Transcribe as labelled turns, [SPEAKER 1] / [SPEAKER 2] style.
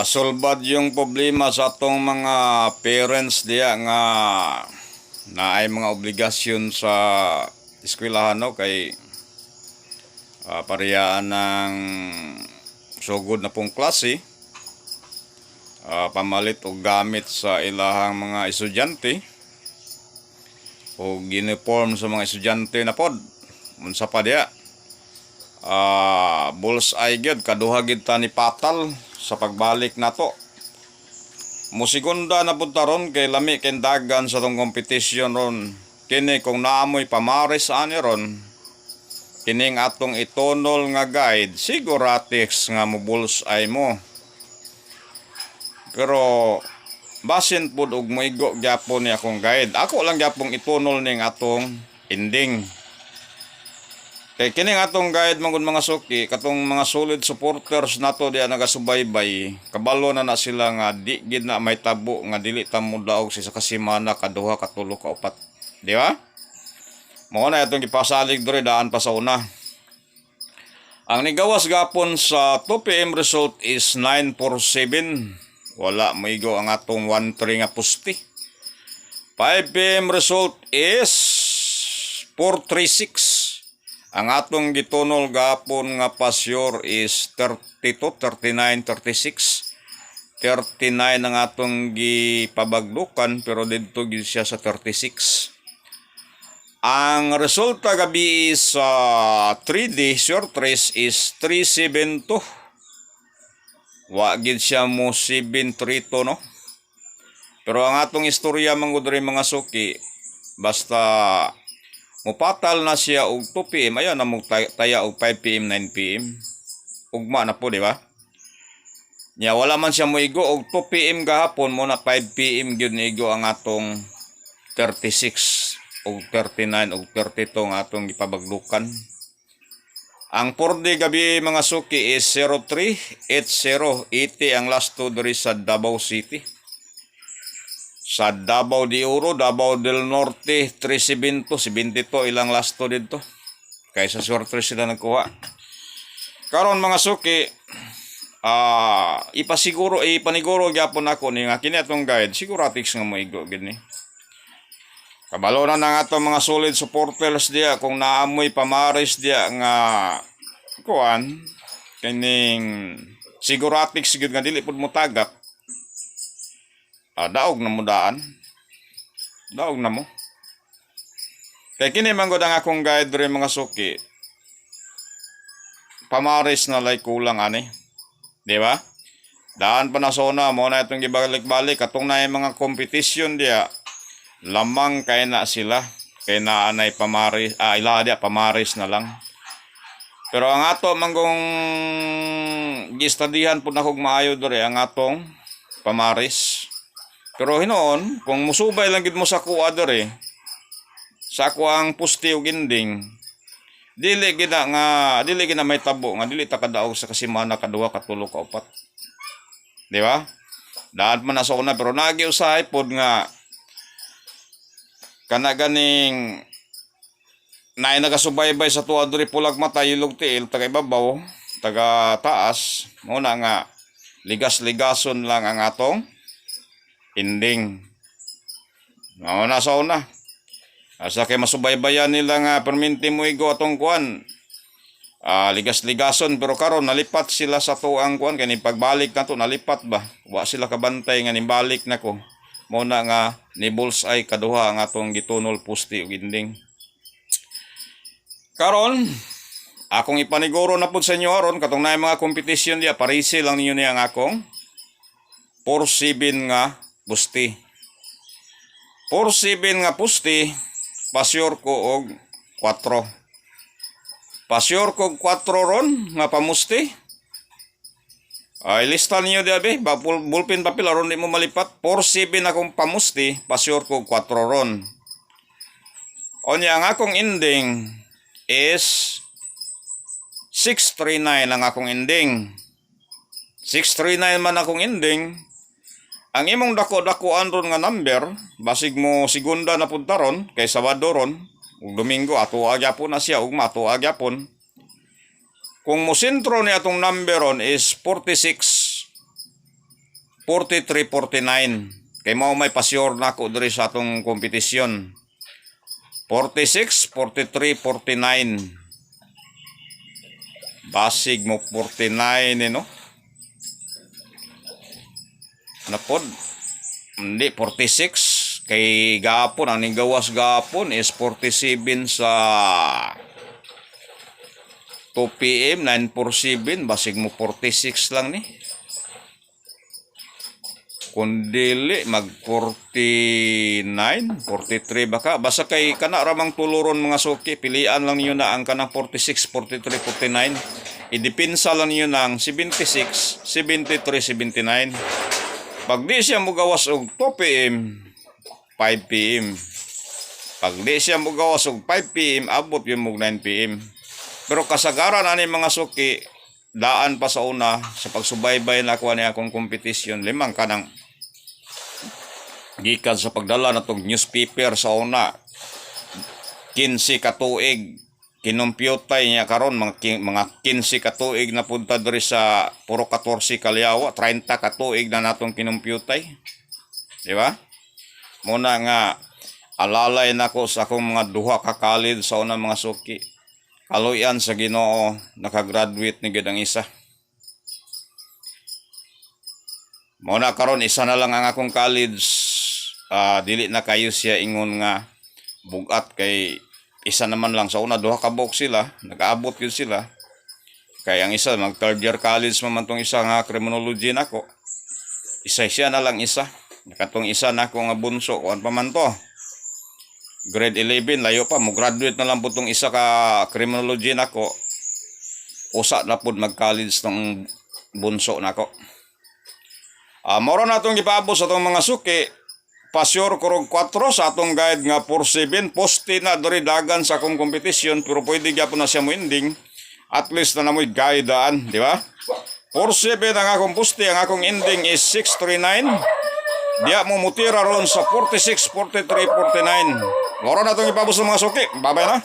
[SPEAKER 1] Solbad yung problema sa atong mga parents diya nga na ay mga obligasyon sa eskwelahan no kay parehaan ng sugod na pong klase, pamalit og gamit sa ilahang mga estudyante o uniform sa mga estudyante na pod unsa pa diya. Bullseye gyud kaduha gid ta ni patal sa pagbalik nato. Musigunda na punta ron kay lami kay dagan sa tong competition ron. Kini kung naamoy pamares ani ron, kining atong itonol nga guide siguratis nga mo bullseye mo. Pero basin pud og moigo gyapon ni akong guide. Ako lang gyapong itonol ning atong ending. Kay kining atong guide mangud mga suki, katong mga solid supporters nato diya nagasubaybay, kabalo na sila nga di gid na may tabo nga dili ta mo daog sa kasimana, kaduha, katulo, kaupat. Di ba? Mao na atong gipasalig diri daan pa sa una. Ang nigawas gapon sa 2 PM result is 947. Wala maigo ang atong 1-3 nga pusti. 5 PM result is 436. Ang atong gitunol gapon nga pasyor is 32, 39, 36. 39 ang atong gipabaglukan pero didto gid siya sa 36. Ang resulta gabi sa 3D short race is 372. Wa gid siya mo 732 no. Pero ang atong istorya mangud rin mga suki, basta mupatal na siya og 2 PM, ayan na mo taya og 5 PM, 9 PM. Ugma na po, di ba? Nya wala man siya moigo og 2 PM gahapon, mo na 5 PM gyud niigo ang atong 36 og 39 og 32 nga atong gipabaglukan. Ang 4D gabi mga suki is 0380, 80 ang last two diri sa Davao City. Sa Davao de Oro, Davao del Norte, 372, 72 ilang lasto dito. Kaysa sortre sila nagkuha. Karon mga suki, ipaniguro gyapon ako ni nga kini atong guide, siguratics nga moigo gid ni. Kabalo na ng atong mga solid supporters diya kung naamoy pamares diya nga kuan kining siguratics gid nga dili pud mo tagak. Daog na mo daan. Daog na mo. Kaya kini manggod ang akong guide rin mga suki. Pamaris na lay kulang ani. Di ba? Daan pa na sona mo na itong gibalik-balik. Katong na yung mga competition diya. Lamang kay na sila. Kay na anay pamaris. Ila diya pamaris na lang. Pero ang ato manggong gistadihan po na kong maayo diri ang atong pamaris. Pero hinoon, kung musubay lang gid mo sa kuha dere, sa kuang pusti ug ginding, dili gid na may tabo nga dili ta kadaog sa kasimana, kaduha, katulo, kaupat. Di ba? Daan man na sa una pero nagiusahay pod nga kana ganing naay nagasubaybay sa tuwa diri pulag mata ilog tiil taga ibabaw, taga taas, mo na nga ligas-ligason lang ang atong ending. Nasa una. Asa kay masubaybayan nila nga perminti mo igo atong kuan. Ligas-ligason pero karon nalipat sila sa tuang kuan kay ni pagbalik nato nalipat ba. Wa sila kabantay nga nibalik nako. Mo na nga ni bullseye kaduha ang atong gitunol pusti ug ending. Karon akong ipaniguro na pud sa inyo aron katong naay mga competition diya parisi lang ninyo ni ang akong 47 nga pusti. 47 nga pusti, pasyor ko og 4. Pasyor ko og 4 ron nga pamusti. Ilista niyo diabe, bulpin papel aron di mo malipat. 47 akong pamusti, pasyor ko og 4 ron. Onya ang akong ending is 639 ang akong ending. 639 man akong ending. Ang imong dako-dakuan ron nga number, basig mo segunda na punta ron, kay Sabado ron, ug Domingo, ato agyapon na siya, ug mato agyapon. Kung mo sentro ni atong number ron is 46, 43-49. Kay mao may pasyor na ako diri sa atong kompetisyon. 46, 43, 49. Basig mo 49 no? Napod? Hindi, 46. Kay gapon, ang gawas gapon is 47 sa 2 PM, 947. Basig mo 46 lang ni. Kundili mag 49, 43 baka basta kay kana ramang tuluron mga suki, pilian lang niyo na ang kanang 46, 43, 49. Idepinsa lang niyo ng 76, 73, 79. Pag di siya mugawas og 2 PM, 5 PM. Pag di siya mugawas og 5 PM, abot yung mug 9 PM. Pero kasagaran ani mga suki, daan pa sa una sa pagsubaybay na kuha niya akong kompetisyon, limang kanang gikan sa pagdala na tong newspaper sa una 15 ka tuig kinumpyutay niya karon mga 15 ka tuig na punta diri sa puro 14 kalyawa, 30 ka tuig na natong kinumpyutay, di ba? Muna nga alalay nako sa akong mga duha ka college sa una mga suki, kaluyan sa Ginoo nakagraduate ni gid ang isa. Muna karon isa na lang ang akong college. Dili na kayo siya ingon nga bugat kay isa naman lang sa una duha ka buok sila, nag-aabot yun sila. Kay ang isa mag third year college man tong isa nga criminology nako. Isa siya na lang isa. Nakatong isa nako nga bunso kuan pa man to. Grade 11 layo pa mo graduate na lang po tong isa ka criminology nako. Usa na pud mag-college tong bunso nako. Moro na itong ipaabot sa itong mga suki. Pasyor kurog 4 sa atong guide nga 47. Poste na dori dagan sa akong kompetisyon. Pero pwede gyapon na siya mo ending. At least na namoy guidean. Di ba? 47 ang akong poste. Ang akong ending is 639. Diya mo mutira ron sa 46, 43, 49. Moro na itong ipaabot sa mga suki. Babay na.